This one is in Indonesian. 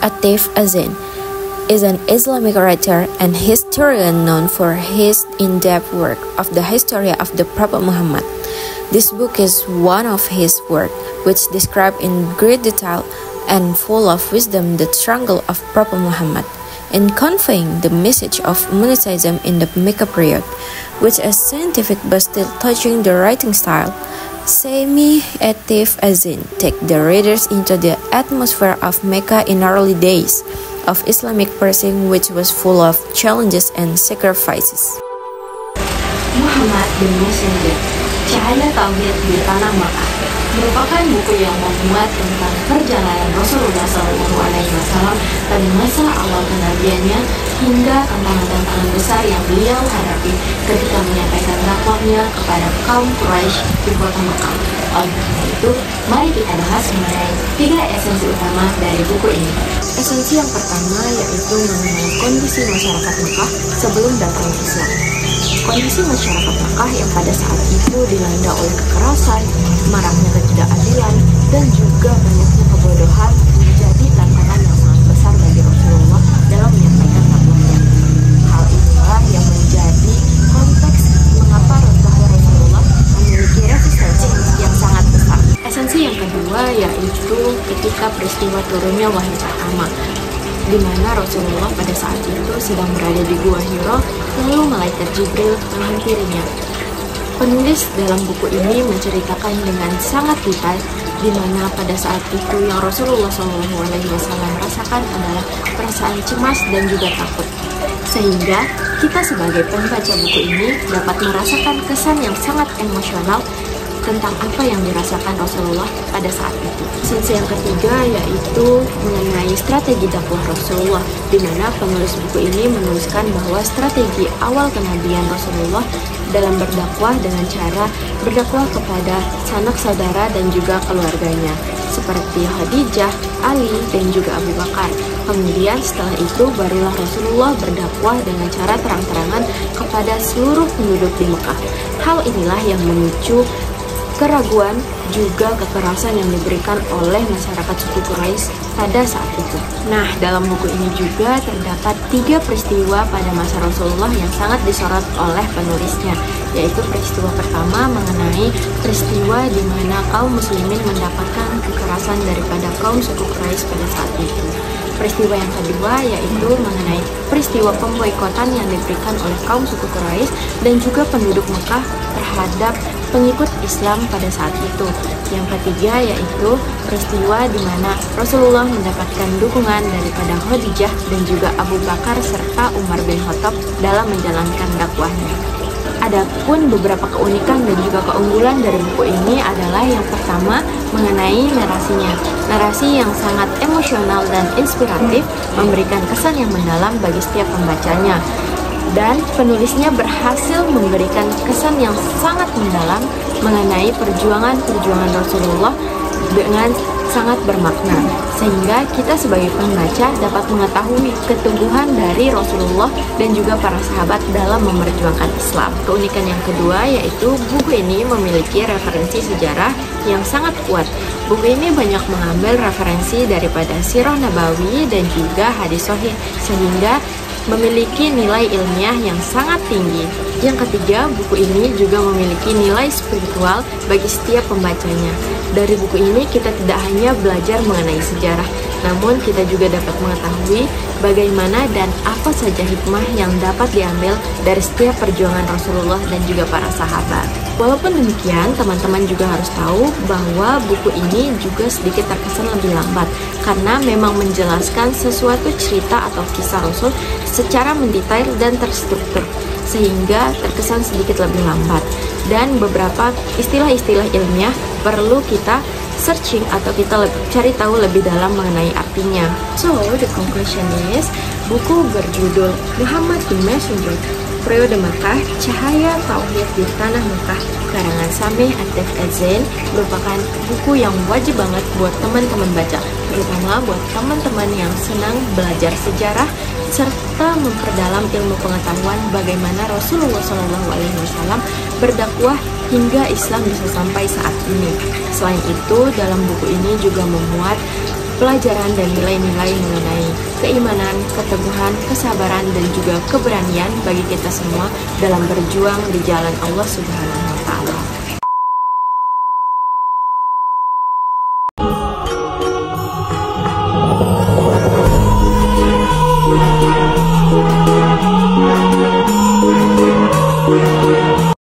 Atif Azin is an Islamic writer and historian known for his in-depth work of the history of the Prophet Muhammad. This book is one of his work which describe in great detail and full of wisdom the struggle of Prophet Muhammad in conveying the message of monotheism in the Mecca period, which is scientific but still touching the writing style. Sami Atif Azin take the readers into the atmosphere of Mecca in early days of Islamic pursuing, which was full of challenges and sacrifices. Muhammad the Messenger, Cahaya Tauhid di Tanah Makkah, merupakan buku yang memuat tentang perjalanan Rasulullah SAW pada masa awal kenabiannya hingga tantangan-tantangan besar yang beliau hadapi ketika menyampaikan dakwahnya kepada kaum Quraisy di kota Mekah. Oleh karena itu, mari kita bahas mengenai 3 esensi utama dari buku ini. Esensi yang pertama yaitu mengenai kondisi masyarakat Mekah sebelum datangnya Islam. Kondisi masyarakat Mekah yang pada saat itu dilanda oleh kekerasan, maraknya ketidakadilan, dan juga banyaknya kebodohan menjadi tantangan yang sangat besar bagi Rasulullah dalam menyampaikan dakwahnya. Hal inilah yang menjadi konteks mengapa Rasulullah memiliki resistensi yang sangat besar. Esensi yang kedua yaitu ketika peristiwa turunnya wahyu pertama, di mana Rasulullah pada saat itu sedang berada di Gua Hiro, lalu malaikat Jibril menghampirinya. Penulis dalam buku ini menceritakan dengan sangat detail di mana pada saat itu yang Rasulullah SAW rasakan adalah perasaan cemas dan juga takut. Sehingga kita sebagai pembaca buku ini dapat merasakan kesan yang sangat emosional tentang apa yang dirasakan Rasulullah pada saat itu. Esensi yang ketiga yaitu mengenai strategi dakwah Rasulullah, di mana penulis buku ini menuliskan bahwa strategi awal kenabian Rasulullah dalam berdakwah dengan cara berdakwah kepada sanak saudara dan juga keluarganya, seperti Khadijah, Ali, dan juga Abu Bakar. Kemudian setelah itu barulah Rasulullah berdakwah dengan cara terang-terangan kepada seluruh penduduk di Mekah. Hal inilah yang memicu keraguan juga kekerasan yang diberikan oleh masyarakat suku Quraisy pada saat itu. Nah, dalam buku ini juga terdapat 3 peristiwa pada masa Rasulullah yang sangat disorot oleh penulisnya, yaitu peristiwa pertama mengenai peristiwa di mana kaum muslimin mendapatkan kekerasan daripada kaum suku Quraisy pada saat itu. Peristiwa yang kedua yaitu mengenai peristiwa pemboikotan yang diberikan oleh kaum suku Quraisy dan juga penduduk Mekah terhadap pengikut Islam pada saat itu. Yang ketiga yaitu peristiwa di mana Rasulullah mendapatkan dukungan daripada Khadijah dan juga Abu Bakar serta Umar bin Khattab dalam menjalankan dakwahnya. Adapun beberapa keunikan dan juga keunggulan dari buku ini adalah yang pertama mengenai narasinya. Narasi yang sangat emosional dan inspiratif memberikan kesan yang mendalam bagi setiap pembacanya. Dan penulisnya berhasil memberikan kesan yang sangat mendalam mengenai perjuangan-perjuangan Rasulullah dengan sangat bermakna, sehingga kita sebagai pembaca dapat mengetahui keteguhan dari Rasulullah dan juga para sahabat dalam memperjuangkan Islam. Keunikan yang kedua yaitu buku ini memiliki referensi sejarah yang sangat kuat. Buku ini banyak mengambil referensi daripada Sirah Nabawi dan juga hadis sahih, sehingga memiliki nilai ilmiah yang sangat tinggi. Yang ketiga, buku ini juga memiliki nilai spiritual bagi setiap pembacanya. Dari buku ini kita tidak hanya belajar mengenai sejarah, namun kita juga dapat mengetahui bagaimana dan apa saja hikmah yang dapat diambil dari setiap perjuangan Rasulullah dan juga para sahabat. Walaupun demikian, teman-teman juga harus tahu bahwa buku ini juga sedikit terkesan lebih lambat karena memang menjelaskan sesuatu cerita atau kisah Rasul secara mendetail dan terstruktur, sehingga terkesan sedikit lebih lambat. Dan beberapa istilah-istilah ilmiah perlu kita searching atau kita cari tahu lebih dalam mengenai artinya. So, the conclusion is, buku berjudul Muhammad the Messenger, Periode Makkah, Cahaya Tauhid di Tanah Mekah, karangan Sami Atif Azin, merupakan buku yang wajib banget buat teman-teman baca, terutama buat teman-teman yang senang belajar sejarah serta memperdalam ilmu pengetahuan bagaimana Rasulullah SAW berdakwah hingga Islam bisa sampai saat ini. Selain itu, dalam buku ini juga memuat pelajaran dan nilai-nilai mengenai keimanan, keteguhan, kesabaran, dan juga keberanian bagi kita semua dalam berjuang di jalan Allah Subhanahu